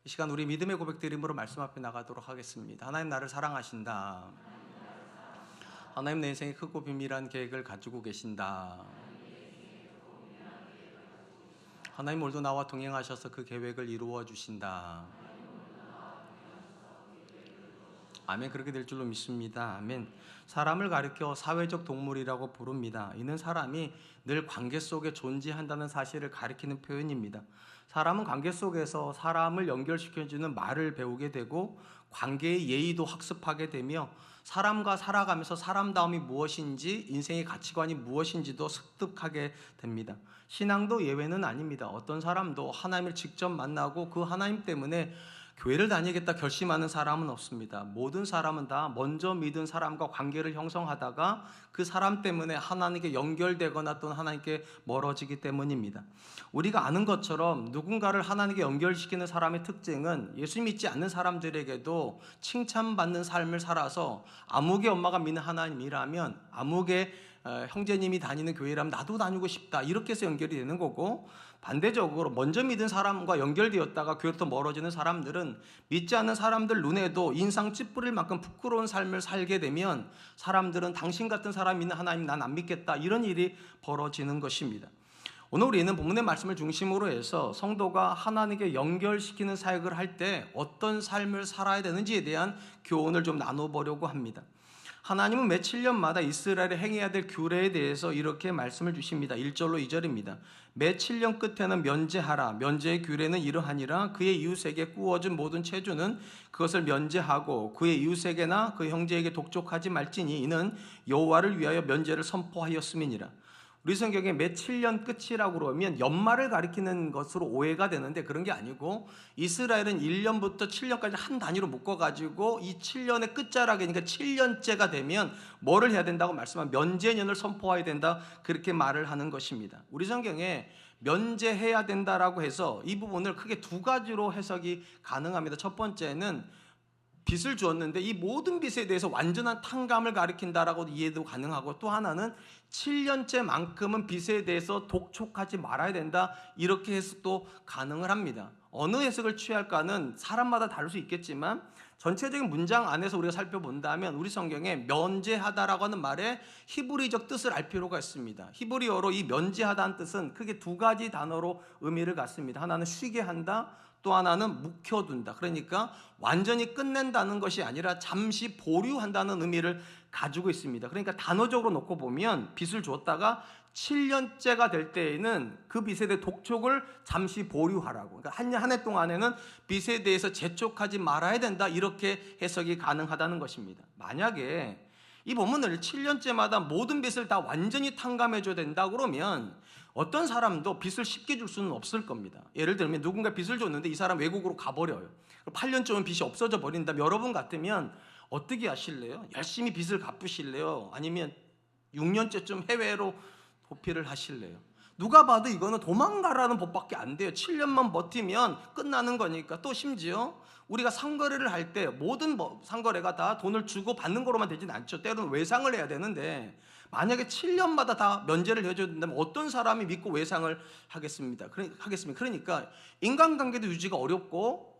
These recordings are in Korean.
이 시간 우리 믿음의 고백 드림으로 말씀 앞에 나가도록 하겠습니다. 하나님 나를 사랑하신다. 하나님 내 인생에 크고 비밀한 계획을 가지고 계신다. 하나님 오늘도 나와 동행하셔서 그 계획을 이루어 주신다. 아멘. 그렇게 될 줄로 믿습니다. 아멘. 사람을 가리켜 사회적 동물이라고 부릅니다. 이는 사람이 늘 관계 속에 존재한다는 사실을 가리키는 표현입니다. 사람은 관계 속에서 사람을 연결시켜주는 말을 배우게 되고 관계의 예의도 학습하게 되며 사람과 살아가면서 사람다움이 무엇인지, 인생의 가치관이 무엇인지도 습득하게 됩니다. 신앙도 예외는 아닙니다. 어떤 사람도 하나님을 직접 만나고 그 하나님 때문에 교회를 다니겠다 결심하는 사람은 없습니다. 모든 사람은 다 먼저 믿은 사람과 관계를 형성하다가 그 사람 때문에 하나님께 연결되거나 또는 하나님께 멀어지기 때문입니다. 우리가 아는 것처럼 누군가를 하나님께 연결시키는 사람의 특징은 예수 믿지 않는 사람들에게도 칭찬받는 삶을 살아서 아무개 엄마가 믿는 하나님이라면, 아무개 형제님이 다니는 교회라면 나도 다니고 싶다, 이렇게 해서 연결이 되는 거고, 반대적으로 먼저 믿은 사람과 연결되었다가 교회로부터 멀어지는 사람들은 믿지 않는 사람들 눈에도 인상 찌푸릴 만큼 부끄러운 삶을 살게 되면 사람들은 당신 같은 사람이 있는 하나님 난 안 믿겠다, 이런 일이 벌어지는 것입니다. 오늘 우리는 본문의 말씀을 중심으로 해서 성도가 하나님께 연결시키는 사역을 할 때 어떤 삶을 살아야 되는지에 대한 교훈을 좀 나눠보려고 합니다. 하나님은 매 7년마다 이스라엘이 행해야 될 규례에 대해서 이렇게 말씀을 주십니다. 1절로 2절입니다. 매 7년 끝에는 면제하라. 면제의 규례는 이러하니라. 그의 이웃에게 꾸어준 모든 체주는 그것을 면제하고 그의 이웃에게나 그 형제에게 독촉하지 말지니 이는 여호와를 위하여 면제를 선포하였음이니라. 우리 성경에 매 7년 끝이라고 그러면 연말을 가리키는 것으로 오해가 되는데 그런 게 아니고, 이스라엘은 1년부터 7년까지 한 단위로 묶어가지고 이 7년의 끝자락이니까 7년째가 되면 뭐를 해야 된다고 말씀하면 면제년을 선포해야 된다, 그렇게 말을 하는 것입니다. 우리 성경에 면제해야 된다라고 해서 이 부분을 크게 두 가지로 해석이 가능합니다. 첫 번째는 빚을 주었는데 이 모든 빚에 대해서 완전한 탕감을 가리킨다라고 이해도 가능하고, 또 하나는 7년째만큼은 빚에 대해서 독촉하지 말아야 된다, 이렇게 해석도 가능을 합니다. 어느 해석을 취할까는 사람마다 다를 수 있겠지만 전체적인 문장 안에서 우리가 살펴본다면 우리 성경에 면제하다라고 하는 말의 히브리적 뜻을 알 필요가 있습니다. 히브리어로 이 면제하다는 뜻은 크게 두 가지 단어로 의미를 갖습니다. 하나는 쉬게 한다, 또 하나는 묵혀둔다. 그러니까 완전히 끝낸다는 것이 아니라 잠시 보류한다는 의미를 가지고 있습니다. 그러니까 단어적으로 놓고 보면 빚을 줬다가 7년째가 될 때에는 그 빚에 대해 독촉을 잠시 보류하라고, 그러니까 한 해 동안에는 빚에 대해서 재촉하지 말아야 된다, 이렇게 해석이 가능하다는 것입니다. 만약에 이 본문을 7년째마다 모든 빚을 다 완전히 탕감해줘야 된다 그러면 어떤 사람도 빚을 쉽게 줄 수는 없을 겁니다. 예를 들면 누군가 빚을 줬는데 이 사람 외국으로 가버려요. 8년쯤은 빚이 없어져 버린다면 여러분 같으면 어떻게 하실래요? 열심히 빚을 갚으실래요? 아니면 6년째쯤 해외로 도피를 하실래요? 누가 봐도 이거는 도망가라는 법밖에 안 돼요. 7년만 버티면 끝나는 거니까. 또 심지어 우리가 상거래를 할 때 모든 상거래가 다 돈을 주고 받는 거로만 되진 않죠. 때로는 외상을 해야 되는데 만약에 7년마다 다 면제를 해줘야 된다면 어떤 사람이 믿고 외상을 하겠습니까? 그러니까 인간관계도 유지가 어렵고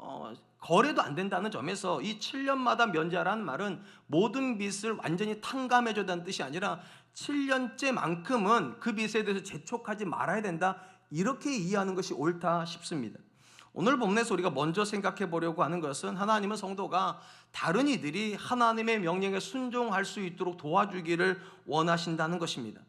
거래도 안 된다는 점에서 이 7년마다 면제라는 말은 모든 빚을 완전히 탕감해줘야 된다는 뜻이 아니라 7년째만큼은 그 빚에 대해서 재촉하지 말아야 된다, 이렇게 이해하는 것이 옳다 싶습니다. 오늘 본문에서 우리가 먼저 생각해 보려고 하는 것은 하나님은 성도가 다른 이들이 하나님의 명령에 순종할 수 있도록 도와주기를 원하신다는 것입니다.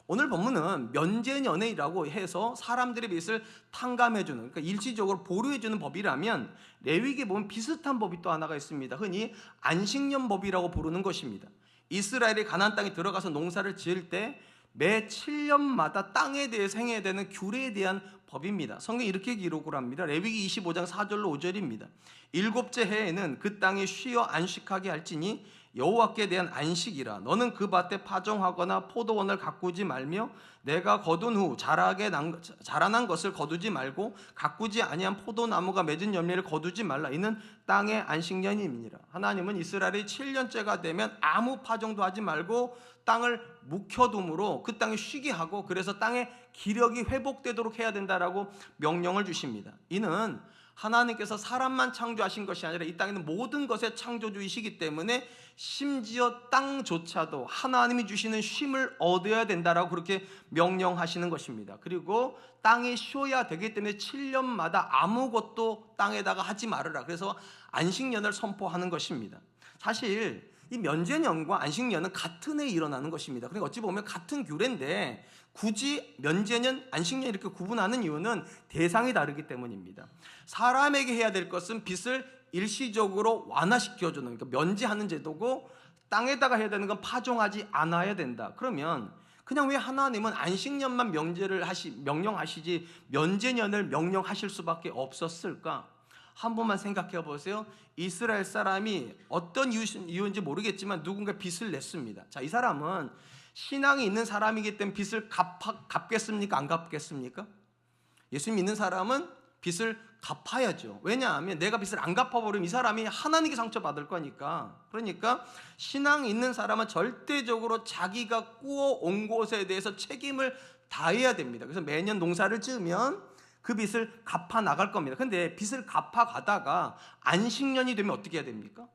오늘 본문은 면제년이라고 해서 사람들의 빚을 탕감해주는, 그러니까 일시적으로 보류해주는 법이라면 레위기에 보면 비슷한 법이 또 하나가 있습니다. 흔히 안식년법이라고 부르는 것입니다. 이스라엘이 가나안 땅에 들어가서 농사를 지을 때 매 7년마다 땅에 대해서 행해야 되는 규례에 대한 법입니다. 성경에 이렇게 기록을 합니다. 레위기 25장 4절로 5절입니다. 7째 해에는 그 땅에 쉬어 안식하게 할지니 여호와께 대한 안식이라. 너는 그 밭에 파종하거나 포도원을 가꾸지 말며 내가 거둔 후 자라난 것을 거두지 말고 가꾸지 아니한 포도나무가 맺은 열매를 거두지 말라. 이는 땅의 안식년임이니라. 하나님은 이스라엘이 7년째가 되면 아무 파종도 하지 말고 땅을 묵혀둠으로 그 땅에 쉬게 하고, 그래서 땅의 기력이 회복되도록 해야 된다라고 명령을 주십니다. 이는 하나님께서 사람만 창조하신 것이 아니라 이 땅에는 모든 것의 창조주이시기 때문에 심지어 땅조차도 하나님이 주시는 쉼을 얻어야 된다라고 그렇게 명령하시는 것입니다. 그리고 땅이 쉬어야 되기 때문에 7년마다 아무것도 땅에다가 하지 말으라. 그래서 안식년을 선포하는 것입니다. 사실 이 면제년과 안식년은 같은 해에 일어나는 것입니다. 그러니까 어찌 보면 같은 규례인데 굳이 면제년, 안식년 이렇게 구분하는 이유는 대상이 다르기 때문입니다. 사람에게 해야 될 것은 빚을 일시적으로 완화시켜주는, 그러니까 면제하는 제도고, 땅에다가 해야 되는 건 파종하지 않아야 된다. 그러면 그냥 왜 하나님은 안식년만 명령하시지 면제년을 명령하실 수밖에 없었을까? 한 번만 생각해 보세요. 이스라엘 사람이 어떤 이유인지 모르겠지만 누군가 빚을 냈습니다. 자, 이 사람은 신앙이 있는 사람이기 때문에 빚을 갚겠습니까? 안 갚겠습니까? 예수 믿는 사람은 빚을 갚아야죠. 왜냐하면 내가 빚을 안 갚아버리면 이 사람이 하나님께 상처받을 거니까. 그러니까 신앙이 있는 사람은 절대적으로 자기가 꾸어온 곳에 대해서 책임을 다해야 됩니다. 그래서 매년 농사를 지으면 그 빚을 갚아 나갈 겁니다. 근데 빚을 갚아 가다가 안식년이 되면 어떻게 해야 됩니까?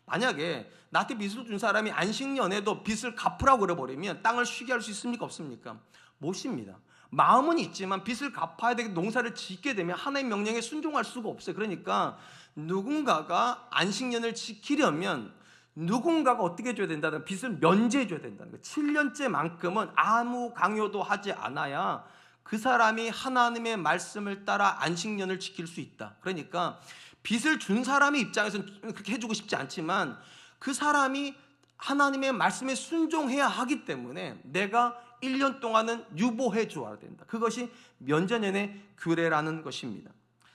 만약에 나한테 빚을 준 사람이 안식년에도 빚을 갚으라고 그래버리면 땅을 쉬게 할 수 있습니까? 없습니까? 못 쉽니다. 마음은 있지만 빚을 갚아야 되게 농사를 짓게 되면 하나님의 명령에 순종할 수가 없어요. 그러니까 누군가가 안식년을 지키려면 누군가가 어떻게 해줘야 된다는, 빚을 면제해 줘야 된다는 거예요. 7년째만큼은 아무 강요도 하지 않아야 그 사람이 하나님의 말씀을 따라 안식년을 지킬 수 있다. 그러니까 빚을 준 사람의 입장에서는 그렇게 해주고 싶지 않지만 그 사람이 하나님의 말씀에 순종해야 하기 때문에 내가 1년 동안은 유보해 줘야 된다. 그것이 면제년의 규례라는 것입니다.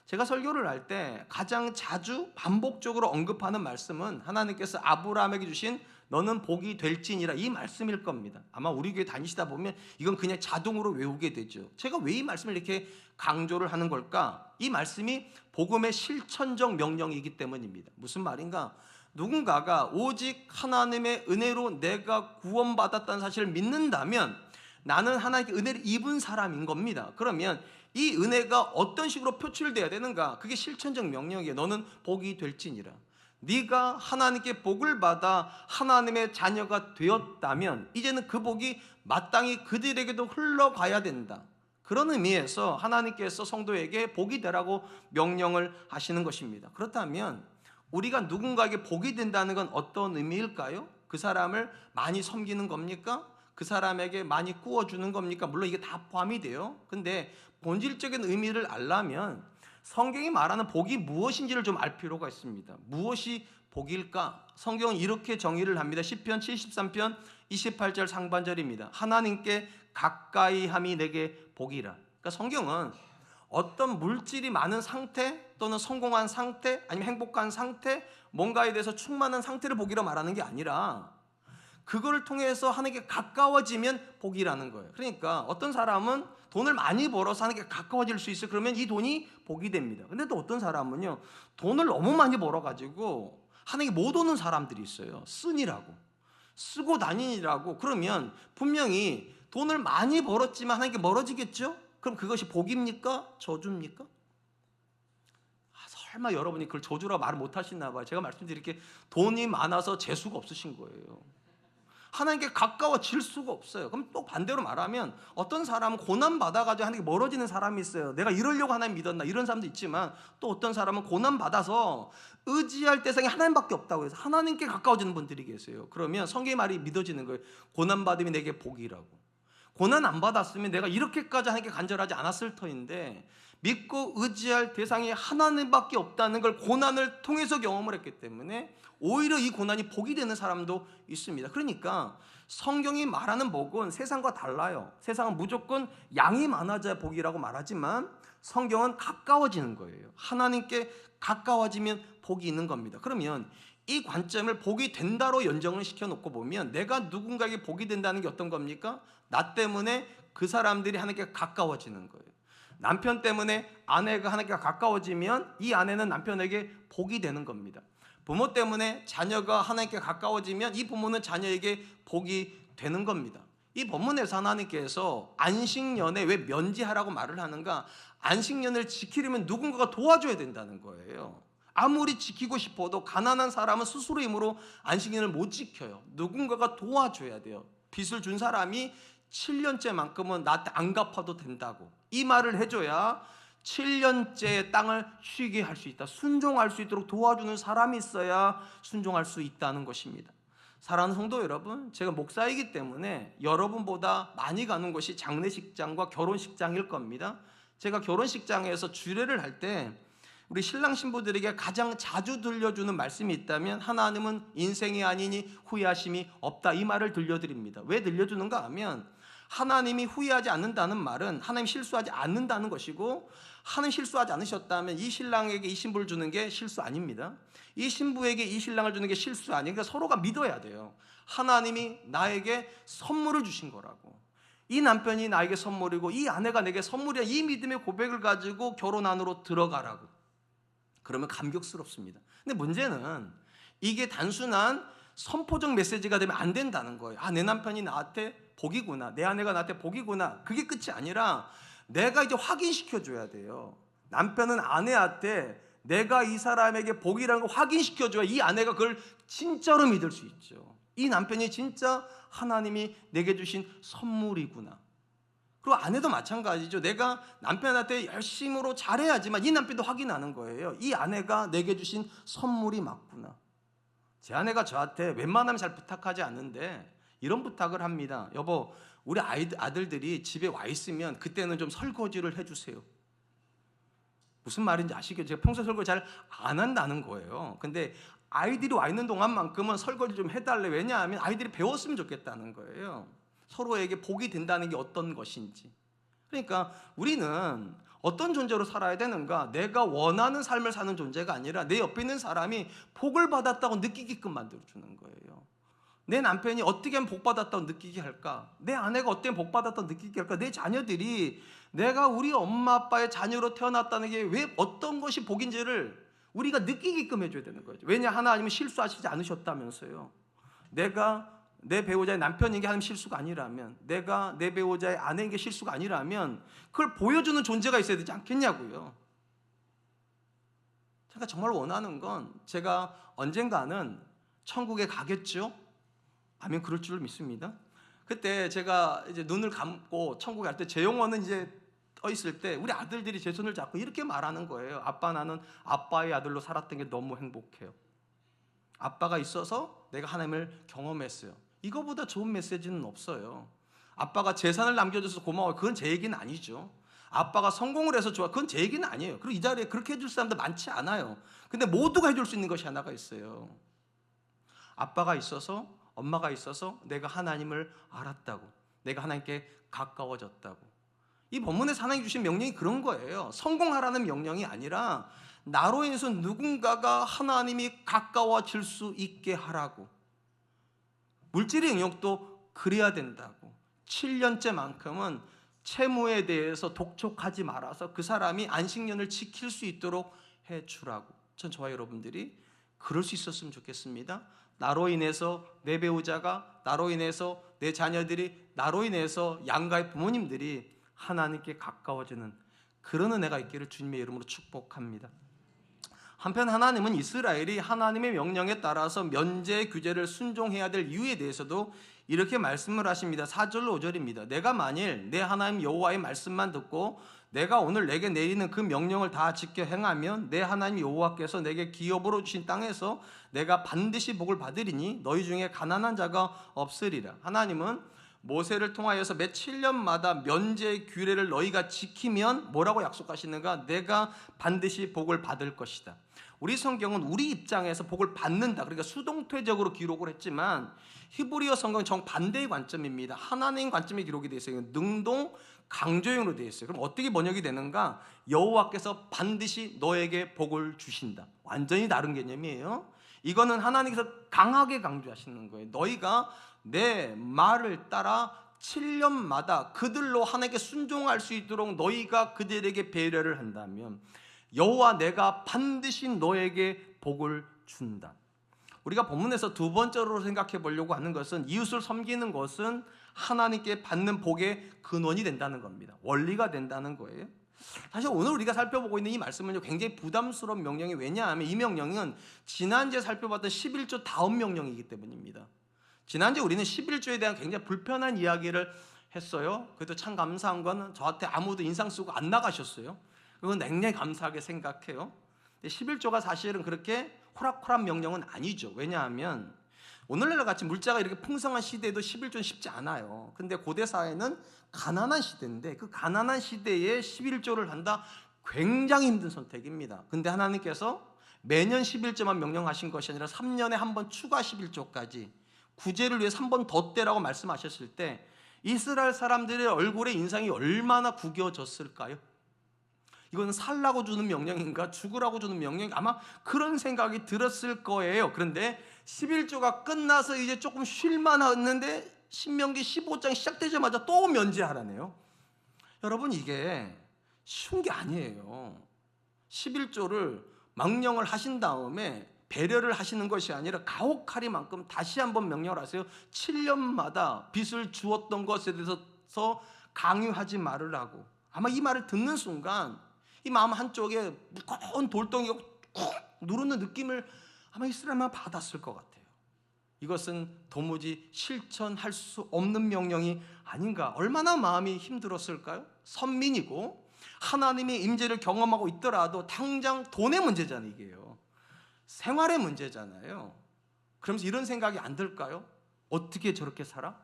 제가 설교를 할 때 가장 자주 반복적으로 언급하는 말씀은 하나님께서 아브라함에게 주신 너는 복이 될지니라, 이 말씀일 겁니다. 아마 우리 교회 다니시다 보면 이건 그냥 자동으로 외우게 되죠. 제가 왜 이 말씀을 이렇게 강조를 하는 걸까? 이 말씀이 복음의 실천적 명령이기 때문입니다. 무슨 말인가? 누군가가 오직 하나님의 은혜로 내가 구원받았다는 사실을 믿는다면 나는 하나님께 은혜를 입은 사람인 겁니다. 그러면 이 은혜가 어떤 식으로 표출돼야 되는가? 그게 실천적 명령이에요. 너는 복이 될지니라. 네가 하나님께 복을 받아 하나님의 자녀가 되었다면 이제는 그 복이 마땅히 그들에게도 흘러가야 된다. 그런 의미에서 하나님께서 성도에게 복이 되라고 명령을 하시는 것입니다. 그렇다면 우리가 누군가에게 복이 된다는 건 어떤 의미일까요? 그 사람을 많이 섬기는 겁니까? 그 사람에게 많이 구워주는 겁니까? 물론 이게 다 포함이 돼요. 근데 본질적인 의미를 알려면 성경이 말하는 복이 무엇인지를 좀 알 필요가 있습니다. 무엇이 복일까? 성경은 이렇게 정의를 합니다. 시편 73편 28절 상반절입니다. 하나님께 가까이함이 내게 복이라. 그러니까 성경은 어떤 물질이 많은 상태 또는 성공한 상태 아니면 행복한 상태, 뭔가에 대해서 충만한 상태를 복이라 말하는 게 아니라 그거를 통해서 하나님께 가까워지면 복이라는 거예요. 그러니까 어떤 사람은 돈을 많이 벌어서 하나님께 가까워질 수 있어요. 그러면 이 돈이 복이 됩니다. 근데 또 어떤 사람은요, 돈을 너무 많이 벌어가지고 하나님께 못 오는 사람들이 있어요. 쓰니라고, 쓰고 다니니라고. 그러면 분명히 돈을 많이 벌었지만 하나님께 멀어지겠죠? 그럼 그것이 복입니까? 저주입니까? 설마 여러분이 그걸 저주라고 말을 못 하시나 봐요. 제가 말씀드릴게, 돈이 많아서 재수가 없으신 거예요. 하나님께 가까워질 수가 없어요. 그럼 또 반대로 말하면 어떤 사람은 고난받아가지고 하나님께 멀어지는 사람이 있어요. 내가 이러려고 하나님 믿었나, 이런 사람도 있지만 또 어떤 사람은 고난받아서 의지할 대상이 하나님밖에 없다고 해서 하나님께 가까워지는 분들이 계세요. 그러면 성경의 말이 믿어지는 거예요. 고난받음이 내게 복이라고. 고난 안 받았으면 내가 이렇게까지 하나님께 간절하지 않았을 터인데 믿고 의지할 대상이 하나님밖에 없다는 걸 고난을 통해서 경험을 했기 때문에 오히려 이 고난이 복이 되는 사람도 있습니다. 그러니까 성경이 말하는 복은 세상과 달라요. 세상은 무조건 양이 많아져야 복이라고 말하지만 성경은 가까워지는 거예요. 하나님께 가까워지면 복이 있는 겁니다. 그러면 이 관점을 복이 된다로 연정을 시켜놓고 보면 내가 누군가에게 복이 된다는 게 어떤 겁니까? 나 때문에 그 사람들이 하나님께 가까워지는 거예요. 남편 때문에 아내가 하나님께 가까워지면 이 아내는 남편에게 복이 되는 겁니다. 부모 때문에 자녀가 하나님께 가까워지면 이 부모는 자녀에게 복이 되는 겁니다. 이 본문에서 하나님께서 안식년에 왜 면제하라고 말을 하는가? 안식년을 지키려면 누군가가 도와줘야 된다는 거예요. 아무리 지키고 싶어도 가난한 사람은 스스로 힘으로 안식년을 못 지켜요. 누군가가 도와줘야 돼요. 빚을 준 사람이 7년째만큼은 나한테 안 갚아도 된다고 이 말을 해줘야 7년째 땅을 쉬게 할 수 있다. 순종할 수 있도록 도와주는 사람이 있어야 순종할 수 있다는 것입니다. 사랑하는 성도 여러분, 제가 목사이기 때문에 여러분보다 많이 가는 곳이 장례식장과 결혼식장일 겁니다. 제가 결혼식장에서 주례를 할 때 우리 신랑 신부들에게 가장 자주 들려주는 말씀이 있다면 하나님은 인생이 아니니 후회하심이 없다, 이 말을 들려드립니다. 왜 들려주는가 하면 하나님이 후회하지 않는다는 말은 하나님 실수하지 않는다는 것이고, 하나님 실수하지 않으셨다면 이 신랑에게 이 신부를 주는 게 실수 아닙니다. 이 신부에게 이 신랑을 주는 게 실수 아니니까 서로가 믿어야 돼요. 하나님이 나에게 선물을 주신 거라고, 이 남편이 나에게 선물이고 이 아내가 내게 선물이야, 이 믿음의 고백을 가지고 결혼 안으로 들어가라고. 그러면 감격스럽습니다. 근데 문제는 이게 단순한 선포적 메시지가 되면 안 된다는 거예요. 아, 내 남편이 나한테 복이구나, 내 아내가 나한테 복이구나, 그게 끝이 아니라 내가 이제 확인시켜줘야 돼요. 남편은 아내한테 내가 이 사람에게 복이라는 걸 확인시켜줘야 이 아내가 그걸 진짜로 믿을 수 있죠. 이 남편이 진짜 하나님이 내게 주신 선물이구나. 그리고 아내도 마찬가지죠. 내가 남편한테 열심으로 잘해야지만 이 남편도 확인하는 거예요. 이 아내가 내게 주신 선물이 맞구나. 제 아내가 저한테 웬만하면 잘 부탁하지 않는데 이런 부탁을 합니다. 여보, 우리 아들들이 집에 와 있으면 그때는 좀 설거지를 해주세요. 무슨 말인지 아시겠죠? 제가 평소에 설거지 잘 안 한다는 거예요. 근데 아이들이 와 있는 동안만큼은 설거지 좀 해달래. 왜냐하면 아이들이 배웠으면 좋겠다는 거예요. 서로에게 복이 된다는 게 어떤 것인지. 그러니까 우리는 어떤 존재로 살아야 되는가? 내가 원하는 삶을 사는 존재가 아니라 내 옆에 있는 사람이 복을 받았다고 느끼게끔 만들어주는 거예요. 내 남편이 어떻게 하면 복 받았다고 느끼게 할까? 내 아내가 어떻게 하면 복 받았다고 느끼게 할까? 내 자녀들이 내가 우리 엄마 아빠의 자녀로 태어났다는 게 왜 어떤 것이 복인지를 우리가 느끼게끔 해줘야 되는 거죠. 왜냐? 하나님은 실수하시지 않으셨다면서요. 내가 내 배우자의 남편인 게 하나님 실수가 아니라면, 내가 내 배우자의 아내인 게 실수가 아니라면 그걸 보여주는 존재가 있어야 되지 않겠냐고요. 제가 정말 원하는 건 제가 언젠가는 천국에 가겠죠? 아멘. 그럴 줄 믿습니다. 그때 제가 이제 눈을 감고 천국에 갈 때 제 영혼은 이제 떠 있을 때 우리 아들들이 제 손을 잡고 이렇게 말하는 거예요. 아빠, 나는 아빠의 아들로 살았던 게 너무 행복해요. 아빠가 있어서 내가 하나님을 경험했어요. 이거보다 좋은 메시지는 없어요. 아빠가 재산을 남겨줘서 고마워요. 그건 제 얘기는 아니죠. 아빠가 성공을 해서 좋아, 그건 제 얘기는 아니에요. 그리고 이 자리에 그렇게 해줄 사람도 많지 않아요. 근데 모두가 해줄 수 있는 것이 하나가 있어요. 아빠가 있어서, 엄마가 있어서 내가 하나님을 알았다고, 내가 하나님께 가까워졌다고. 이 본문에서 하나님 주신 명령이 그런 거예요. 성공하라는 명령이 아니라 나로 인해서 누군가가 하나님이 가까워질 수 있게 하라고. 물질의 영역도 그래야 된다고. 7년째만큼은 채무에 대해서 독촉하지 말아서 그 사람이 안식년을 지킬 수 있도록 해주라고. 전 저와 여러분들이 그럴 수 있었으면 좋겠습니다. 나로 인해서 내 배우자가, 나로 인해서 내 자녀들이, 나로 인해서 양가의 부모님들이 하나님께 가까워지는 그런 은혜가 있기를 주님의 이름으로 축복합니다. 한편 하나님은 이스라엘이 하나님의 명령에 따라서 면제 규제를 순종해야 될 이유에 대해서도 이렇게 말씀을 하십니다. 4절로 5절입니다. 내가 만일 내 하나님 여호와의 말씀만 듣고 내가 오늘 내게 내리는 그 명령을 다 지켜 행하면 내 하나님 여호와께서 내게 기업으로 주신 땅에서 내가 반드시 복을 받으리니 너희 중에 가난한 자가 없으리라. 하나님은 모세를 통하여서 매 7년마다 면제 규례를 너희가 지키면 뭐라고 약속하시는가? 내가 반드시 복을 받을 것이다. 우리 성경은 우리 입장에서 복을 받는다, 그러니까 수동태적으로 기록을 했지만 히브리어 성경은 정반대의 관점입니다. 하나님 관점의 기록이 되어 있어요. 능동 강조형으로 되어 있어요. 그럼 어떻게 번역이 되는가? 여호와께서 반드시 너에게 복을 주신다. 완전히 다른 개념이에요. 이거는 하나님께서 강하게 강조하시는 거예요. 너희가 내 말을 따라 7년마다 그들로 하나님께 순종할 수 있도록 너희가 그들에게 배려를 한다면 여호와 내가 반드시 너에게 복을 준다. 우리가 본문에서 두 번째로 생각해 보려고 하는 것은 이웃을 섬기는 것은 하나님께 받는 복의 근원이 된다는 겁니다. 원리가 된다는 거예요. 사실 오늘 우리가 살펴보고 있는 이 말씀은 굉장히 부담스러운 명령이, 왜냐하면 이 명령은 지난주에 살펴봤던 11조 다음 명령이기 때문입니다. 지난주에 우리는 11조에 대한 굉장히 불편한 이야기를 했어요. 그래도 참 감사한 건 저한테 아무도 인상 쓰고 안 나가셨어요. 그건 굉장히 감사하게 생각해요. 11조가 사실은 그렇게 호락호락 명령은 아니죠. 왜냐하면 오늘날 같이 물자가 이렇게 풍성한 시대에도 11조는 쉽지 않아요. 근데 고대 사회는 가난한 시대인데 그 가난한 시대에 11조를 한다, 굉장히 힘든 선택입니다. 근데 하나님께서 매년 11조만 명령하신 것이 아니라 3년에 한 번 추가 11조까지 구제를 위해 3번 더 떼라고 말씀하셨을 때 이스라엘 사람들의 얼굴에 인상이 얼마나 구겨졌을까요? 이건 살라고 주는 명령인가 죽으라고 주는 명령인가, 아마 그런 생각이 들었을 거예요. 그런데 11조가 끝나서 이제 조금 쉴만했는데 신명기 15장 시작되자마자 또 면제하라네요. 여러분, 이게 쉬운 게 아니에요. 11조를 명령을 하신 다음에 배려를 하시는 것이 아니라 가혹하리만큼 다시 한번 명령을 하세요. 7년마다 빚을 주었던 것에 대해서 강요하지 말으라고. 아마 이 말을 듣는 순간 이 마음 한쪽에 무거운 돌덩이가 쿡 누르는 느낌을 아마 이스라엘만 받았을 것 같아요. 이것은 도무지 실천할 수 없는 명령이 아닌가. 얼마나 마음이 힘들었을까요? 선민이고 하나님의 임재를 경험하고 있더라도 당장 돈의 문제잖아요. 이게요, 생활의 문제잖아요. 그러면서 이런 생각이 안 들까요? 어떻게 저렇게 살아?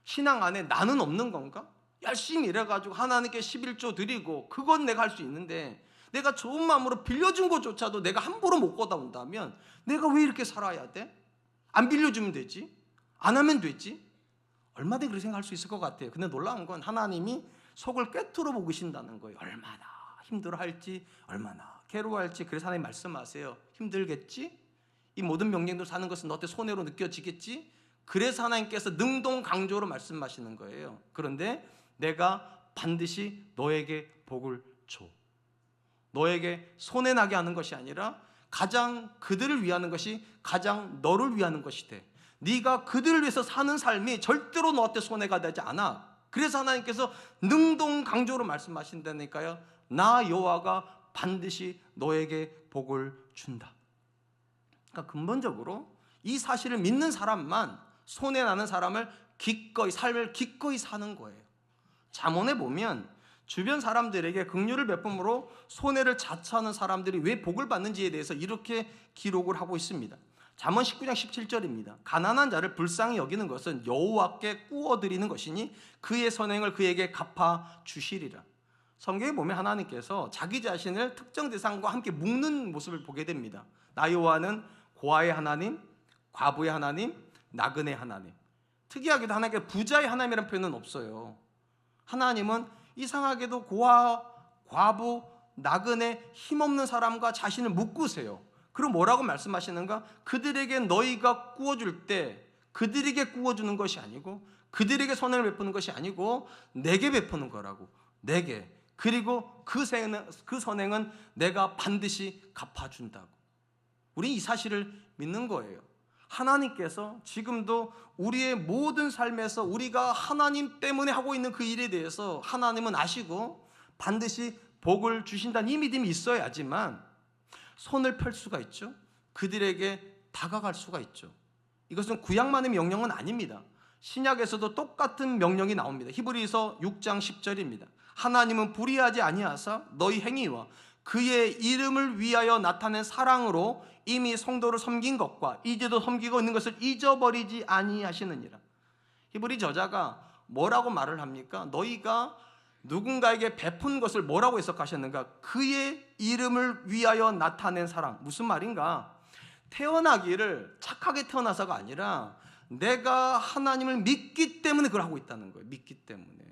신앙 안에 나는 없는 건가? 열심히 일해가지고 하나님께 11조 드리고 그건 내가 할 수 있는데 내가 좋은 마음으로 빌려준 것조차도 내가 함부로 못 걷어온다면 내가 왜 이렇게 살아야 돼? 안 빌려주면 되지? 안 하면 되지? 얼마든지 그렇게 생각할 수 있을 것 같아요. 근데 놀라운 건 하나님이 속을 꿰뚫어 보신다는 거예요. 얼마나 힘들어할지, 얼마나 괴로워할지. 그래서 하나님 말씀하세요. 힘들겠지? 이 모든 명령대로 사는 것은 너한테 손해로 느껴지겠지? 그래서 하나님께서 능동강조로 말씀하시는 거예요. 그런데 내가 반드시 너에게 복을 줘. 너에게 손해나게 하는 것이 아니라 가장 그들을 위하는 것이 가장 너를 위하는 것이 돼. 네가 그들을 위해서 사는 삶이 절대로 너한테 손해가 되지 않아. 그래서 하나님께서 능동강조로 말씀하신다니까요. 나 여호와가 반드시 너에게 복을 준다. 그러니까 근본적으로 이 사실을 믿는 사람만 손해나는 사람을 기꺼이, 삶을 기꺼이 사는 거예요. 잠언에 보면 주변 사람들에게 긍휼을 베품으로 손해를 자처하는 사람들이 왜 복을 받는지에 대해서 이렇게 기록을 하고 있습니다. 잠언 19장 17절입니다. 가난한 자를 불쌍히 여기는 것은 여호와께 꾸어드리는 것이니 그의 선행을 그에게 갚아 주시리라. 성경에 보면 하나님께서 자기 자신을 특정 대상과 함께 묶는 모습을 보게 됩니다. 나 여호와는 고아의 하나님, 과부의 하나님, 나그네 하나님. 특이하게도 하나님께 부자의 하나님이라는 표현은 없어요. 하나님은 이상하게도 고아, 과부, 나그네, 힘없는 사람과 자신을 묶으세요. 그럼 뭐라고 말씀하시는가? 그들에게 너희가 꾸어줄 때 그들에게 꾸어주는 것이 아니고 그들에게 선행을 베푸는 것이 아니고 내게 베푸는 거라고. 내게. 그리고 그 선행은 내가 반드시 갚아준다고. 우리 이 사실을 믿는 거예요. 하나님께서 지금도 우리의 모든 삶에서 우리가 하나님 때문에 하고 있는 그 일에 대해서 하나님은 아시고 반드시 복을 주신다는 이 믿음이 있어야지만 손을 펼 수가 있죠. 그들에게 다가갈 수가 있죠. 이것은 구약만의 명령은 아닙니다. 신약에서도 똑같은 명령이 나옵니다. 히브리서 6장 10절입니다. 하나님은 불의하지 아니하사 너희 행위와 그의 이름을 위하여 나타낸 사랑으로 이미 성도를 섬긴 것과 이제도 섬기고 있는 것을 잊어버리지 아니하시느니라. 히브리 저자가 뭐라고 말을 합니까? 너희가 누군가에게 베푼 것을 뭐라고 해석하셨는가? 그의 이름을 위하여 나타낸 사랑. 무슨 말인가? 태어나기를 착하게 태어나서가 아니라 내가 하나님을 믿기 때문에 그걸 하고 있다는 거예요. 믿기 때문에.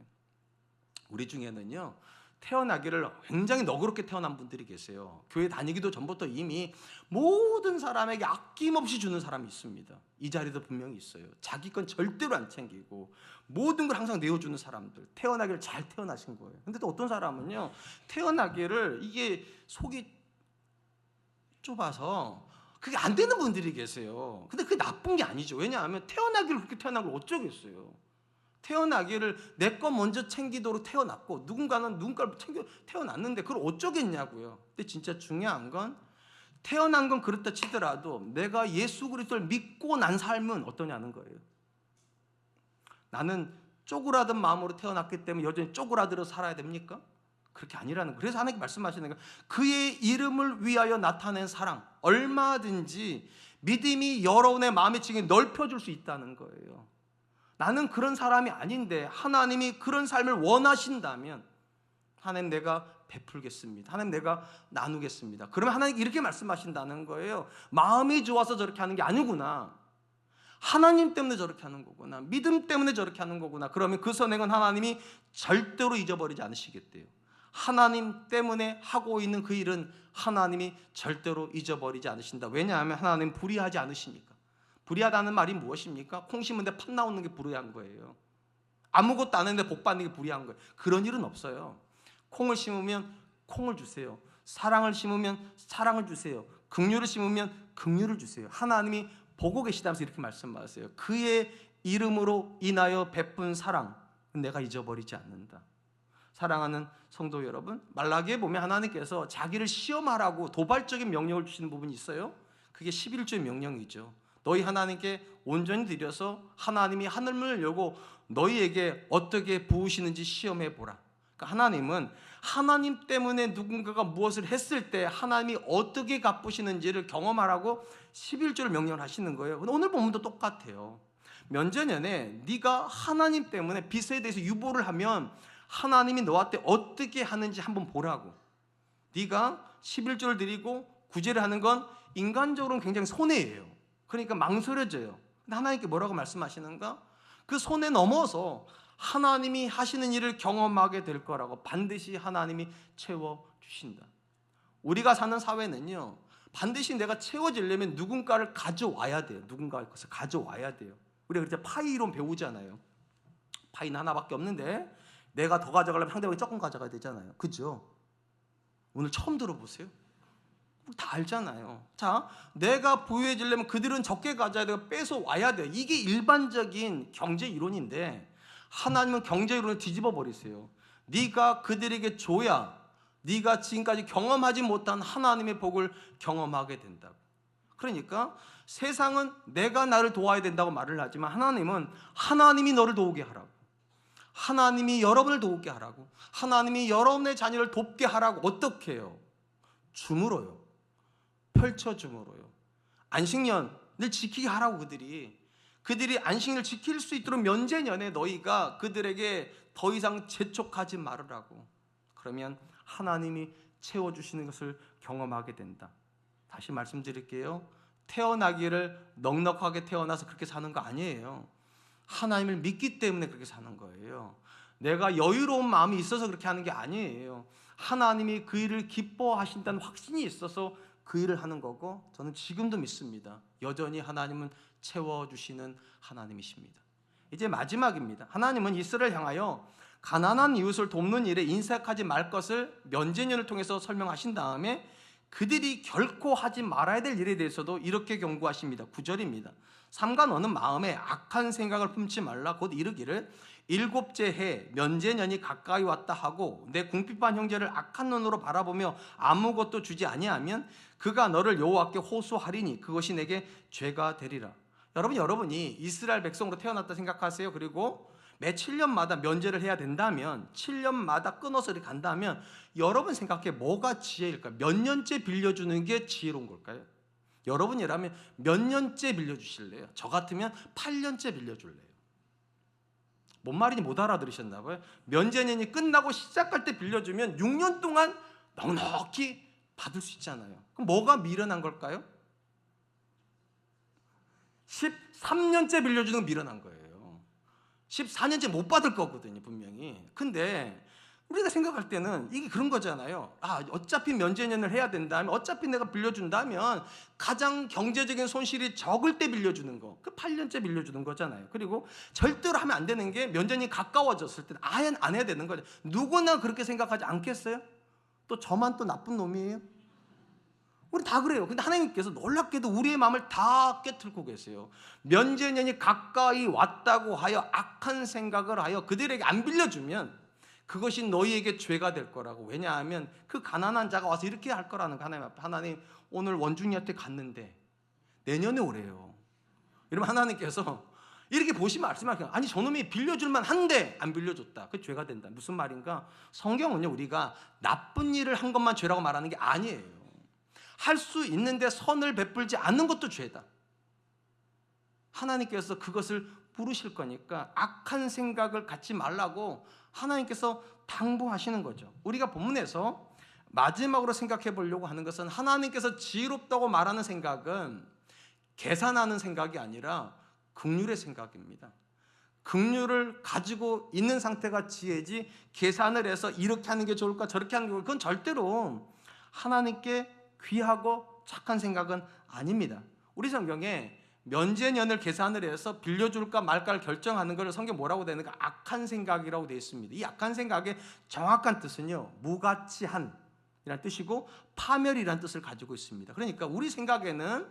우리 중에는요, 태어나기를 굉장히 너그럽게 태어난 분들이 계세요. 교회 다니기도 전부터 이미 모든 사람에게 아낌없이 주는 사람이 있습니다. 이 자리도 분명히 있어요. 자기 건 절대로 안 챙기고 모든 걸 항상 내어주는 사람들. 태어나기를 잘 태어나신 거예요. 근데 또 어떤 사람은요, 태어나기를 이게 속이 좁아서 그게 안 되는 분들이 계세요. 근데 그게 나쁜 게 아니죠. 왜냐하면 태어나기를 그렇게 태어난 걸 어쩌겠어요. 태어나기를 내 거 먼저 챙기도록 태어났고 누군가는 누군가를 챙겨 태어났는데 그걸 어쩌겠냐고요. 근데 진짜 중요한 건 태어난 건 그렇다 치더라도 내가 예수 그리스도를 믿고 난 삶은 어떠냐는 거예요. 나는 쪼그라든 마음으로 태어났기 때문에 여전히 쪼그라들어 살아야 됩니까? 그렇게 아니라는 거예요. 그래서 하나님께 말씀하시는 거예요. 그의 이름을 위하여 나타낸 사랑, 얼마든지 믿음이 여러분의 마음의 층에 넓혀줄 수 있다는 거예요. 나는 그런 사람이 아닌데 하나님이 그런 삶을 원하신다면 하나님 내가 베풀겠습니다. 하나님 내가 나누겠습니다. 그러면 하나님 이렇게 말씀하신다는 거예요. 마음이 좋아서 저렇게 하는 게 아니구나. 하나님 때문에 저렇게 하는 거구나. 믿음 때문에 저렇게 하는 거구나. 그러면 그 선행은 하나님이 절대로 잊어버리지 않으시겠대요. 하나님 때문에 하고 있는 그 일은 하나님이 절대로 잊어버리지 않으신다. 왜냐하면 하나님 불의하지 않으시니까. 불의하다는 말이 무엇입니까? 콩 심은데 팥 나오는 게 불의한 거예요. 아무것도 안 했는데 복 받는 게 불의한 거예요. 그런 일은 없어요. 콩을 심으면 콩을 주세요. 사랑을 심으면 사랑을 주세요. 긍휼을 심으면 긍휼을 주세요. 하나님이 보고 계시다면서 이렇게 말씀하세요. 그의 이름으로 인하여 베푼 사랑 내가 잊어버리지 않는다. 사랑하는 성도 여러분, 말라기에 보면 하나님께서 자기를 시험하라고 도발적인 명령을 주시는 부분이 있어요. 그게 11조의 명령이죠. 너희 하나님께 온전히 드려서 하나님이 하늘문을 열고 너희에게 어떻게 부으시는지 시험해 보라. 그러니까 하나님은 하나님 때문에 누군가가 무엇을 했을 때 하나님이 어떻게 갚으시는지를 경험하라고 11조를 명령을 하시는 거예요. 오늘 본문도 똑같아요. 면제년에 네가 하나님 때문에 빚에 대해서 유보를 하면 하나님이 너한테 어떻게 하는지 한번 보라고. 네가 11조를 드리고 구제를 하는 건 인간적으로는 굉장히 손해예요. 그러니까 망설여져요. 근데 하나님께 뭐라고 말씀하시는가? 그 손해 넘어서 하나님이 하시는 일을 경험하게 될 거라고. 반드시 하나님이 채워주신다. 우리가 사는 사회는요, 반드시 내가 채워지려면 누군가를 가져와야 돼요. 누군가의 것을 가져와야 돼요. 우리가 그때 파이 이론 배우잖아요. 파이는 하나밖에 없는데 내가 더 가져가려면 상대방이 조금 가져가야 되잖아요. 그죠? 오늘 처음 들어보세요. 다 알잖아요. 자, 내가 부유해지려면 그들은 적게 가져야 되고 뺏어 와야 돼요. 이게 일반적인 경제 이론인데 하나님은 경제 이론을 뒤집어 버리세요. 네가 그들에게 줘야 네가 지금까지 경험하지 못한 하나님의 복을 경험하게 된다고. 그러니까 세상은 내가 나를 도와야 된다고 말을 하지만 하나님은 하나님이 너를 도우게 하라고. 하나님이 여러분을 도우게 하라고. 하나님이 여러분의 자녀를 돕게 하라고. 어떻게 해요? 줌으로요. 펼쳐줌으로요. 안식년을 지키게 하라고. 그들이 안식년을 지킬 수 있도록 면제년에 너희가 그들에게 더 이상 재촉하지 말으라고. 그러면 하나님이 채워주시는 것을 경험하게 된다. 다시 말씀드릴게요. 태어나기를 넉넉하게 태어나서 그렇게 사는 거 아니에요. 하나님을 믿기 때문에 그렇게 사는 거예요. 내가 여유로운 마음이 있어서 그렇게 하는 게 아니에요. 하나님이 그 일을 기뻐하신다는 확신이 있어서 그 일을 하는 거고, 저는 지금도 믿습니다. 여전히 하나님은 채워주시는 하나님이십니다. 이제 마지막입니다. 하나님은 이스라엘을 향하여 가난한 이웃을 돕는 일에 인색하지 말 것을 면제년을 통해서 설명하신 다음에 그들이 결코 하지 말아야 될 일에 대해서도 이렇게 경고하십니다. 9절입니다. 삼가 너는 마음에 악한 생각을 품지 말라. 곧 이르기를 일곱째 해 면제년이 가까이 왔다 하고 내 궁핍한 형제를 악한 눈으로 바라보며 아무것도 주지 아니하면 그가 너를 여호와께 호소하리니 그것이 내게 죄가 되리라. 여러분이 이스라엘 백성으로 태어났다 생각하세요. 그리고 매 7년마다 면제를 해야 된다면 7년마다 끊어서 이렇게 간다면 여러분 생각해 뭐가 지혜일까요? 몇 년째 빌려주는 게 지혜로운 걸까요? 여러분이라면 몇 년째 빌려주실래요? 저 같으면 8년째 빌려줄래요. 뭔 말인지 못 알아들으셨나 봐요. 면제년이 끝나고 시작할 때 빌려주면 6년 동안 넉넉히 받을 수 있잖아요. 그럼 뭐가 미련한 걸까요? 13년째 빌려주는 건 미련한 거예요. 14년째 못 받을 거거든요, 분명히. 근데 우리가 생각할 때는 이게 그런 거잖아요. 어차피 면제년을 해야 된다면, 어차피 내가 빌려준다면 가장 경제적인 손실이 적을 때 빌려주는 거, 그 8년째 빌려주는 거잖아요. 그리고 절대로 하면 안 되는 게 면제년이 가까워졌을 때는 아예 안 해야 되는 거죠. 누구나 그렇게 생각하지 않겠어요? 또 저만 또 나쁜 놈이에요? 우리 다 그래요. 근데 하나님께서 놀랍게도 우리의 마음을 다 깨트리고 계세요. 면제년이 가까이 왔다고 하여 악한 생각을 하여 그들에게 안 빌려주면 그것이 너희에게 죄가 될 거라고. 왜냐하면 그 가난한 자가 와서 이렇게 할 거라는 거. 하나님 앞에, 하나님 오늘 원중이한테 갔는데 내년에 오래요. 이러면 하나님께서 이렇게 보시면 말씀하세요. 아니 저놈이 빌려줄만 한데 안 빌려줬다. 그 죄가 된다. 무슨 말인가? 성경은요, 우리가 나쁜 일을 한 것만 죄라고 말하는 게 아니에요. 할 수 있는데 선을 베풀지 않는 것도 죄다. 하나님께서 그것을 부르실 거니까 악한 생각을 갖지 말라고 하나님께서 당부하시는 거죠. 우리가 본문에서 마지막으로 생각해 보려고 하는 것은, 하나님께서 지혜롭다고 말하는 생각은 계산하는 생각이 아니라 긍휼의 생각입니다. 긍휼을 가지고 있는 상태가 지혜지, 계산을 해서 이렇게 하는 게 좋을까 저렇게 하는 게 좋을까, 그건 절대로 하나님께 귀하고 착한 생각은 아닙니다. 우리 성경에 면제년을 계산을 해서 빌려줄까 말까를 결정하는 것을 성경 뭐라고 되는가? 악한 생각이라고 되어 있습니다. 이 악한 생각의 정확한 뜻은요, 무가치한 이란 뜻이고 파멸이란 뜻을 가지고 있습니다. 그러니까 우리 생각에는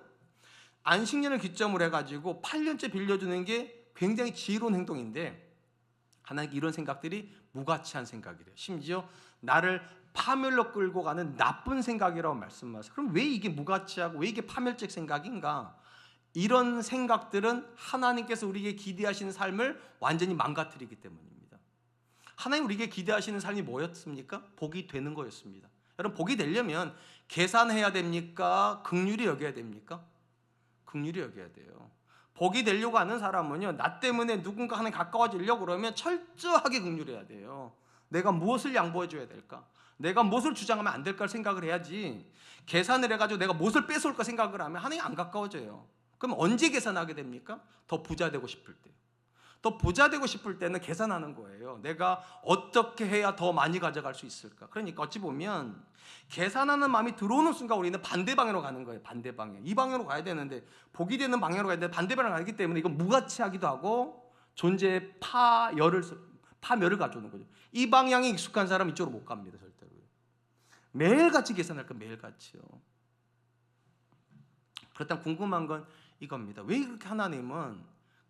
안식년을 기점으로 해가지고 8년째 빌려주는 게 굉장히 지혜로운 행동인데, 하나님께 이런 생각들이 무가치한 생각이래요. 심지어 나를 파멸로 끌고 가는 나쁜 생각이라고 말씀하세요. 그럼 왜 이게 무가치하고 왜 이게 파멸적 생각인가? 이런 생각들은 하나님께서 우리에게 기대하시는 삶을 완전히 망가뜨리기 때문입니다. 하나님 우리에게 기대하시는 삶이 뭐였습니까? 복이 되는 거였습니다. 여러분, 복이 되려면 계산해야 됩니까? 긍휼히 여겨야 됩니까? 긍휼히 여겨야 돼요. 복이 되려고 하는 사람은요, 나 때문에 누군가 하나님 가까워지려고 그러면 철저하게 긍휼해야 돼요. 내가 무엇을 양보해 줘야 될까? 내가 무엇을 주장하면 안 될까 생각을 해야지, 계산을 해가지고 내가 무엇을 뺏어올까 생각을 하면 하나님 안 가까워져요. 그럼 언제 계산하게 됩니까? 더 부자 되고 싶을 때. 더 부자 되고 싶을 때는 계산하는 거예요. 내가 어떻게 해야 더 많이 가져갈 수 있을까? 그러니까 어찌 보면 계산하는 마음이 들어오는 순간 우리는 반대 방향으로 가는 거예요. 반대 방향. 이 방향으로 가야 되는데, 복이 되는 방향으로 가야 되는데 반대 방향으로 가기 때문에 이건 무가치하기도 하고 존재의 파멸을 가져오는 거죠. 이 방향이 익숙한 사람은 이쪽으로 못 갑니다. 절대로. 매일같이 계산할 거, 매일같이요. 그렇다면 궁금한 건 이겁니다. 왜 그렇게 하나님은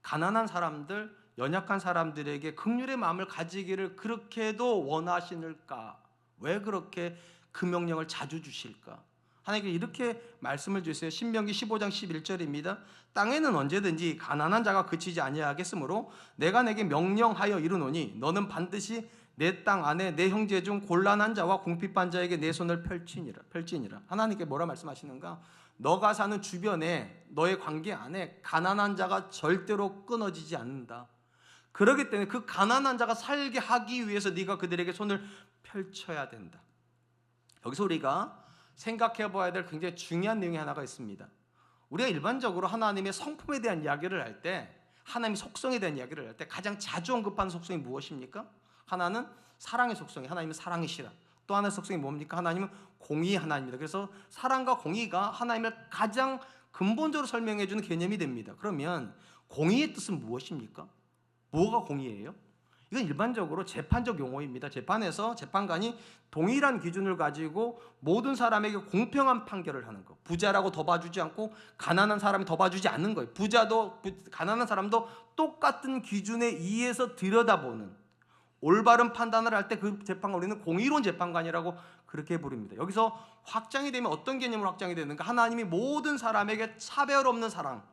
가난한 사람들, 연약한 사람들에게 긍휼의 마음을 가지기를 그렇게도 원하시는가? 왜 그렇게 그 명령을 자주 주실까? 하나님께서 이렇게 말씀을 주세요. 신명기 15장 11절입니다. 땅에는 언제든지 가난한 자가 그치지 아니하겠으므로 내가 내게 명령하여 이르노니 너는 반드시 내 땅 안에 내 형제 중 곤란한 자와 궁핍한 자에게 내 손을 펼치니라. 하나님께 뭐라 말씀하시는가? 너가 사는 주변에, 너의 관계 안에 가난한 자가 절대로 끊어지지 않는다. 그렇기 때문에 그 가난한 자가 살게 하기 위해서 네가 그들에게 손을 펼쳐야 된다. 여기서 우리가 생각해 봐야 될 굉장히 중요한 내용이 하나가 있습니다. 우리가 일반적으로 하나님의 성품에 대한 이야기를 할 때, 하나님의 속성에 대한 이야기를 할 때 가장 자주 언급하는 속성이 무엇입니까? 하나는 사랑의 속성이, 하나님은 사랑이시라. 또 하나의 속성이 뭡니까? 하나님은 공의의 하나님입니다. 그래서 사랑과 공의가 하나님을 가장 근본적으로 설명해 주는 개념이 됩니다. 그러면 공의의 뜻은 무엇입니까? 뭐가 공의예요? 이건 일반적으로 재판적 용어입니다. 재판에서 재판관이 동일한 기준을 가지고 모든 사람에게 공평한 판결을 하는 거. 부자라고 더 봐주지 않고 가난한 사람이 더 봐주지 않는 거예요. 부자도 가난한 사람도 똑같은 기준에 의해서 들여다보는, 올바른 판단을 할 때 그 재판관, 우리는 공의로운 재판관이라고 그렇게 부릅니다. 여기서 확장이 되면 어떤 개념으로 확장이 되는가? 하나님이 모든 사람에게 차별 없는 사랑,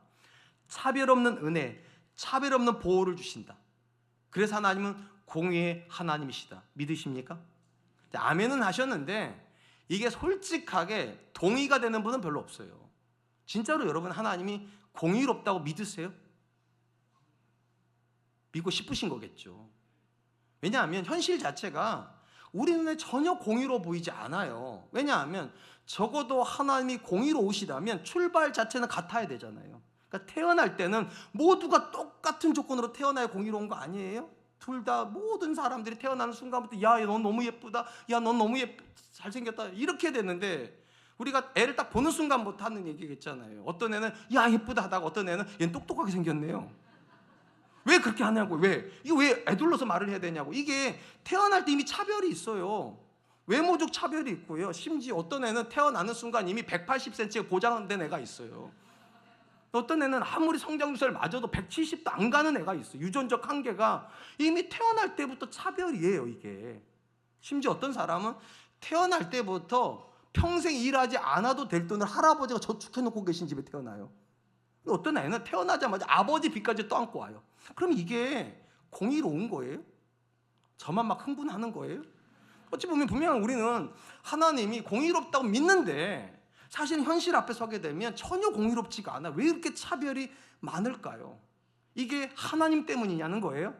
차별 없는 은혜, 차별 없는 보호를 주신다. 그래서 하나님은 공의의 하나님이시다. 믿으십니까? 아멘은 하셨는데 이게 솔직하게 동의가 되는 분은 별로 없어요. 진짜로 여러분 하나님이 공의롭다고 믿으세요? 믿고 싶으신 거겠죠. 왜냐하면 현실 자체가 우리 눈에 전혀 공의로 보이지 않아요. 왜냐하면 적어도 하나님이 공의로우시다면 출발 자체는 같아야 되잖아요. 그러니까 태어날 때는 모두가 똑같은 조건으로 태어나야 공의로운 거 아니에요? 둘 다, 모든 사람들이 태어나는 순간부터 야, 넌 너무 예쁘다, 야, 넌 너무 잘생겼다, 이렇게 되는데, 우리가 애를 딱 보는 순간부터 하는 얘기겠잖아요. 어떤 애는 야, 예쁘다 하다가 어떤 애는 얘는 똑똑하게 생겼네요. 왜 그렇게 하냐고. 왜? 이거 왜 애둘러서 말을 해야 되냐고. 이게 태어날 때 이미 차별이 있어요. 외모적 차별이 있고요. 심지어 어떤 애는 태어나는 순간 이미 180cm가 보장된 애가 있어요. 어떤 애는 아무리 성장주사를 맞아도 170도 안 가는 애가 있어요. 유전적 한계가 이미 태어날 때부터 차별이에요, 이게. 심지어 어떤 사람은 태어날 때부터 평생 일하지 않아도 될 돈을 할아버지가 저축해놓고 계신 집에 태어나요. 어떤 애는 태어나자마자 아버지 빚까지 떠안고 와요. 그럼 이게 공의로운 거예요? 저만 막 흥분하는 거예요? 어찌 보면 분명 우리는 하나님이 공의롭다고 믿는데 사실 현실 앞에 서게 되면 전혀 공의롭지가 않아. 왜 이렇게 차별이 많을까요? 이게 하나님 때문이냐는 거예요?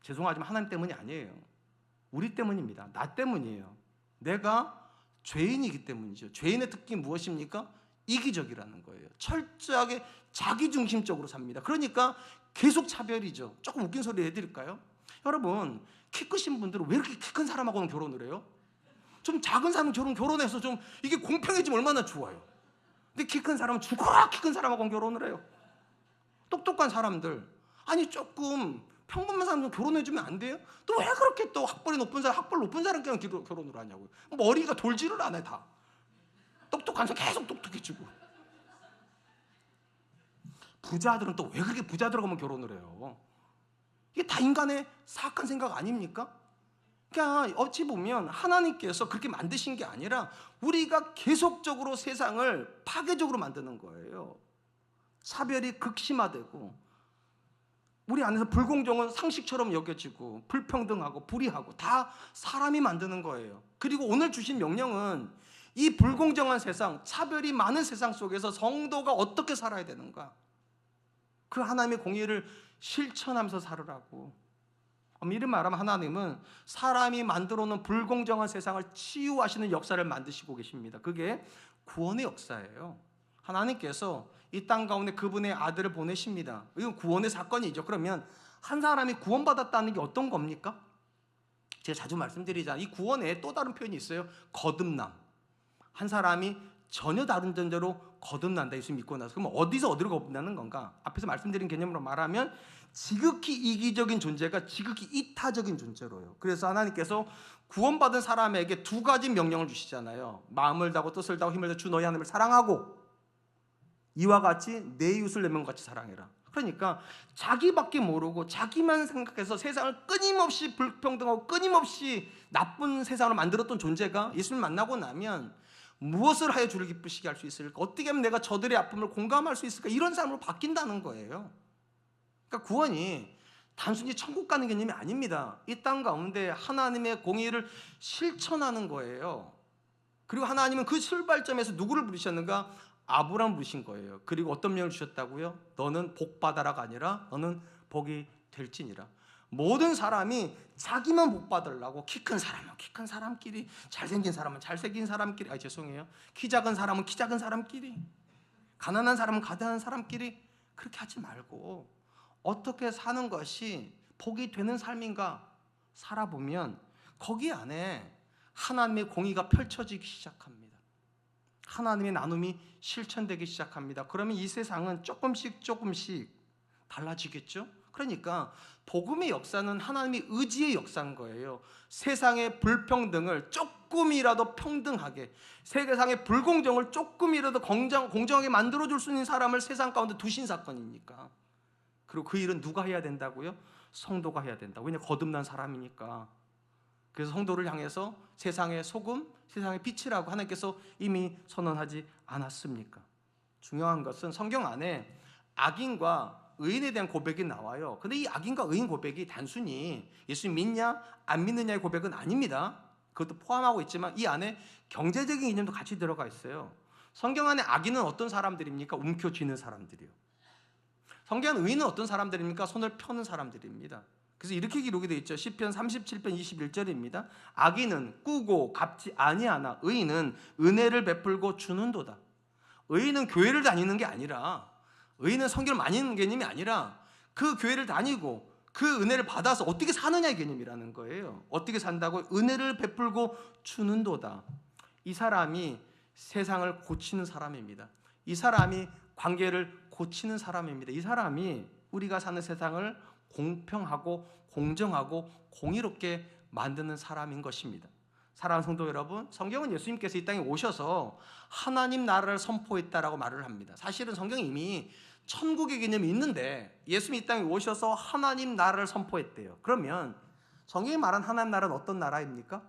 죄송하지만 하나님 때문이 아니에요. 우리 때문입니다. 나 때문이에요. 내가 죄인이기 때문이죠. 죄인의 특징이 무엇입니까? 이기적이라는 거예요. 철저하게 자기중심적으로 삽니다. 그러니까 계속 차별이죠. 조금 웃긴 소리 해드릴까요? 여러분, 키 크신 분들은 왜 이렇게 키 큰 사람하고는 결혼을 해요? 좀 작은 사람 결혼해서 좀 이게 공평해지면 얼마나 좋아요. 근데 키 큰 사람은 죽어라 키 큰 사람하고는 결혼을 해요. 똑똑한 사람들, 아니 조금 평범한 사람도 결혼해주면 안 돼요? 또 왜 그렇게 또 학벌 높은 사람끼리 결혼을 하냐고요. 머리가 돌지를 않아요. 다 똑똑한 사람 계속 똑똑해지고. 부자들은 또 왜 그렇게 부자들하고만 결혼을 해요? 이게 다 인간의 사악한 생각 아닙니까? 그러니까 어찌 보면 하나님께서 그렇게 만드신 게 아니라 우리가 계속적으로 세상을 파괴적으로 만드는 거예요. 차별이 극심화되고 우리 안에서 불공정은 상식처럼 여겨지고 불평등하고 불의하고 다 사람이 만드는 거예요. 그리고 오늘 주신 명령은 이 불공정한 세상, 차별이 많은 세상 속에서 성도가 어떻게 살아야 되는가? 그 하나님의 공의를 실천하면서 살으라고. 이를 말하면 하나님은 사람이 만들어 놓은 불공정한 세상을 치유하시는 역사를 만드시고 계십니다. 그게 구원의 역사예요. 하나님께서 이 땅 가운데 그분의 아들을 보내십니다. 이건 구원의 사건이죠. 그러면 한 사람이 구원받았다는 게 어떤 겁니까? 제가 자주 말씀드리잖아요. 이 구원에 또 다른 표현이 있어요. 거듭남. 한 사람이 전혀 다른 존재로 거듭난다. 예수 믿고 나서. 그럼 어디서 어디로 거듭나는 건가? 앞에서 말씀드린 개념으로 말하면 지극히 이기적인 존재가 지극히 이타적인 존재로요. 그래서 하나님께서 구원받은 사람에게 두 가지 명령을 주시잖아요. 마음을 다하고 뜻을 다하고 힘을 다하고 주 너희 하나님을 사랑하고 이와 같이 내 이웃을 내 몸같이 사랑해라. 그러니까 자기밖에 모르고 자기만 생각해서 세상을 끊임없이 불평등하고 끊임없이 나쁜 세상으로 만들었던 존재가 예수님을 만나고 나면 무엇을 하여 주를 기쁘시게 할 수 있을까? 어떻게 하면 내가 저들의 아픔을 공감할 수 있을까? 이런 사람으로 바뀐다는 거예요. 그러니까 구원이 단순히 천국 가는 개념이 아닙니다. 이 땅 가운데 하나님의 공의를 실천하는 거예요. 그리고 하나님은 그 출발점에서 누구를 부르셨는가? 아브라함 부르신 거예요. 그리고 어떤 명령을 주셨다고요? 너는 복 받아라가 아니라 너는 복이 될지니라. 모든 사람이 자기만 복 받으려고 키 큰 사람은 키 큰 사람끼리, 잘생긴 사람은 잘생긴 사람끼리, 죄송해요. 키 작은 사람은 키 작은 사람끼리, 가난한 사람은 가난한 사람끼리 그렇게 하지 말고 어떻게 사는 것이 복이 되는 삶인가 살아보면 거기 안에 하나님의 공의가 펼쳐지기 시작합니다. 하나님의 나눔이 실천되기 시작합니다. 그러면 이 세상은 조금씩 달라지겠죠? 그러니까 복음의 역사는 하나님의 의지의 역사인 거예요. 세상의 불평등을 조금이라도 평등하게, 세상의 불공정을 조금이라도 공정하게 만들어줄 수 있는 사람을 세상 가운데 두신 사건이니까. 그리고 그 일은 누가 해야 된다고요? 성도가 해야 된다. 왜냐하면 거듭난 사람이니까. 그래서 성도를 향해서 세상의 소금, 세상의 빛이라고 하나님께서 이미 선언하지 않았습니까? 중요한 것은 성경 안에 악인과 의인에 대한 고백이 나와요. 근데 이 악인과 의인 고백이 단순히 예수 믿냐 안 믿느냐의 고백은 아닙니다. 그것도 포함하고 있지만 이 안에 경제적인 개념도 같이 들어가 있어요. 성경 안에 악인은 어떤 사람들입니까? 움켜쥐는 사람들이요. 성경 의인은 어떤 사람들입니까? 손을 펴는 사람들입니다. 그래서 이렇게 기록이 되어 있죠. 시편 37편 21절입니다. 악인은 꾸고 갚지 아니하나 의인은 은혜를 베풀고 주는도다. 의인은 교회를 다니는 게 아니라, 의인은 성경을 많이 읽는 개념이 아니라 그 교회를 다니고 그 은혜를 받아서 어떻게 사느냐의 개념이라는 거예요. 어떻게 산다고? 은혜를 베풀고 주는도다. 이 사람이 세상을 고치는 사람입니다. 이 사람이 관계를 고치는 사람입니다. 이 사람이 우리가 사는 세상을 공평하고 공정하고 공의롭게 만드는 사람인 것입니다. 사랑하는 성도 여러분, 성경은 예수님께서 이 땅에 오셔서 하나님 나라를 선포했다라고 말을 합니다. 사실은 성경이 이미 천국의 개념이 있는데 예수님이 이 땅에 오셔서 하나님 나라를 선포했대요. 그러면 성경이 말한 하나님 나라는 어떤 나라입니까?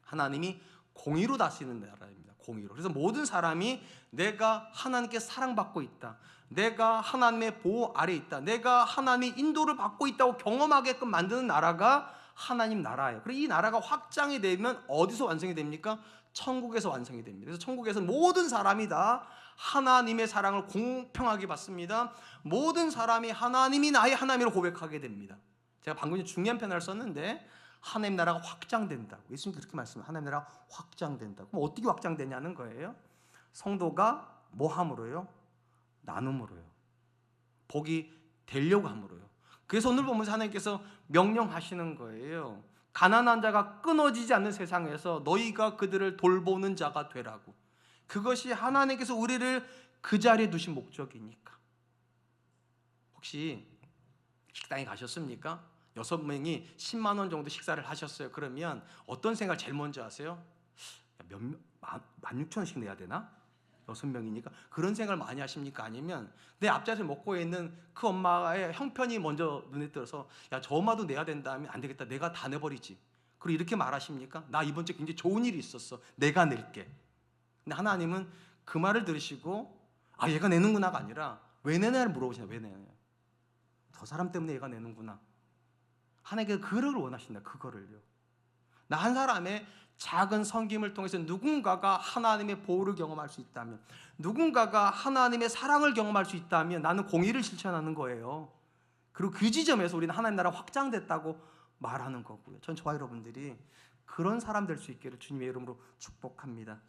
하나님이 공의로 다스리는 나라입니다. 공의로. 그래서 모든 사람이 내가 하나님께 사랑받고 있다, 내가 하나님의 보호 아래 있다, 내가 하나님의 인도를 받고 있다고 경험하게끔 만드는 나라가 하나님 나라예요. 그리고 이 나라가 확장이 되면 어디서 완성이 됩니까? 천국에서 완성이 됩니다. 그래서 천국에서 모든 사람이 다 하나님의 사랑을 공평하게 받습니다. 모든 사람이 하나님이 나의 하나님으로 고백하게 됩니다. 제가 방금 중요한 표현을 썼는데 하나님 나라가 확장된다고, 예수님 그렇게 말씀해요. 하나님 나라가 확장된다고. 그럼 어떻게 확장되냐는 거예요. 성도가 뭐 함으로요? 나눔으로요. 복이 되려고 함으로요. 그래서 오늘 보면서 하나님께서 명령하시는 거예요. 가난한 자가 끊어지지 않는 세상에서 너희가 그들을 돌보는 자가 되라고. 그것이 하나님께서 우리를 그 자리에 두신 목적이니까. 혹시 식당에 가셨습니까? 6명이 10만 원 정도 식사를 하셨어요. 그러면 어떤 생각을 제일 먼저 하세요? 16,000원씩 내야 되나? 6명이니까 그런 생각을 많이 하십니까? 아니면 내 앞자리에 먹고 있는 그 엄마의 형편이 먼저 눈에 들어서 야, 저 엄마도 내야 된다면 안 되겠다, 내가 다 내버리지. 그리고 이렇게 말하십니까? 나 이번 주에 굉장히 좋은 일이 있었어, 내가 낼게. 근데 하나님은 그 말을 들으시고 아, 얘가 내는구나가 아니라 왜 내냐를 물어보시나. 왜 내냐? 저 사람 때문에 얘가 내는구나. 하나님께서 그거를 원하신다. 그거를요. 나 한 사람의 작은 섬김을 통해서 누군가가 하나님의 보호를 경험할 수 있다면, 누군가가 하나님의 사랑을 경험할 수 있다면 나는 공의를 실천하는 거예요. 그리고 그 지점에서 우리는 하나님 나라 확장됐다고 말하는 거고요. 전 저와 여러분들이 그런 사람 될 수 있기를 주님의 이름으로 축복합니다.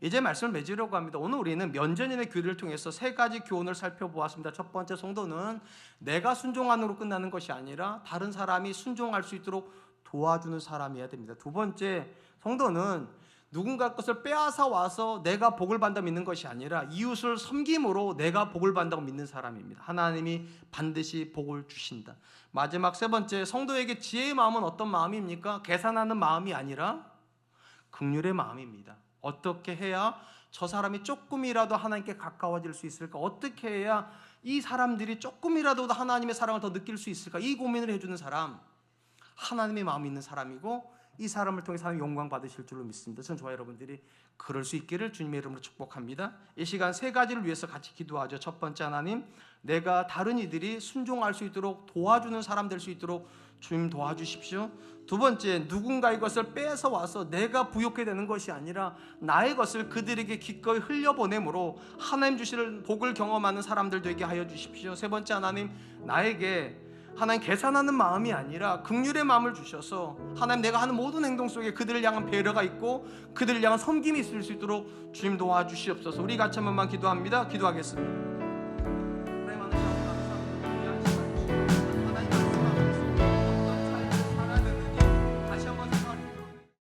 이제 말씀을 맺으려고 합니다. 오늘 우리는 면전인의 교리를 통해서 3가지 교훈을 살펴보았습니다. 첫 번째, 성도는 내가 순종함으로 끝나는 것이 아니라 다른 사람이 순종할 수 있도록 도와주는 사람이어야 됩니다. 두 번째, 성도는 누군가 것을 빼앗아 와서 내가 복을 받는다 믿는 것이 아니라 이웃을 섬김으로 내가 복을 받는다고 믿는 사람입니다. 하나님이 반드시 복을 주신다. 마지막 3번째, 성도에게 지혜의 마음은 어떤 마음입니까? 계산하는 마음이 아니라 긍휼의 마음입니다. 어떻게 해야 저 사람이 조금이라도 하나님께 가까워질 수 있을까? 어떻게 해야 이 사람들이 조금이라도 하나님의 사랑을 더 느낄 수 있을까? 이 고민을 해주는 사람, 하나님의 마음이 있는 사람이고 이 사람을 통해서 하나님 영광 받으실 줄로 믿습니다. 저는 저와 여러분들이 그럴 수 있기를 주님의 이름으로 축복합니다. 이 시간 3가지를 위해서 같이 기도하죠. 첫 번째, 하나님, 내가 다른 이들이 순종할 수 있도록 도와주는 사람 될 수 있도록 주님 도와주십시오. 두 번째, 누군가 이것을 뺏어 와서 내가 부욕해 되는 것이 아니라 나의 것을 그들에게 기꺼이 흘려보내므로 하나님 주시는 복을 경험하는 사람들 되게 하여 주십시오. 세 번째, 하나님, 나에게 하나님 계산하는 마음이 아니라 긍휼의 마음을 주셔서 하나님 내가 하는 모든 행동 속에 그들을 향한 배려가 있고 그들을 향한 섬김이 있을 수 있도록 주님 도와주시옵소서. 우리 같이 한 번만 기도합니다. 기도하겠습니다.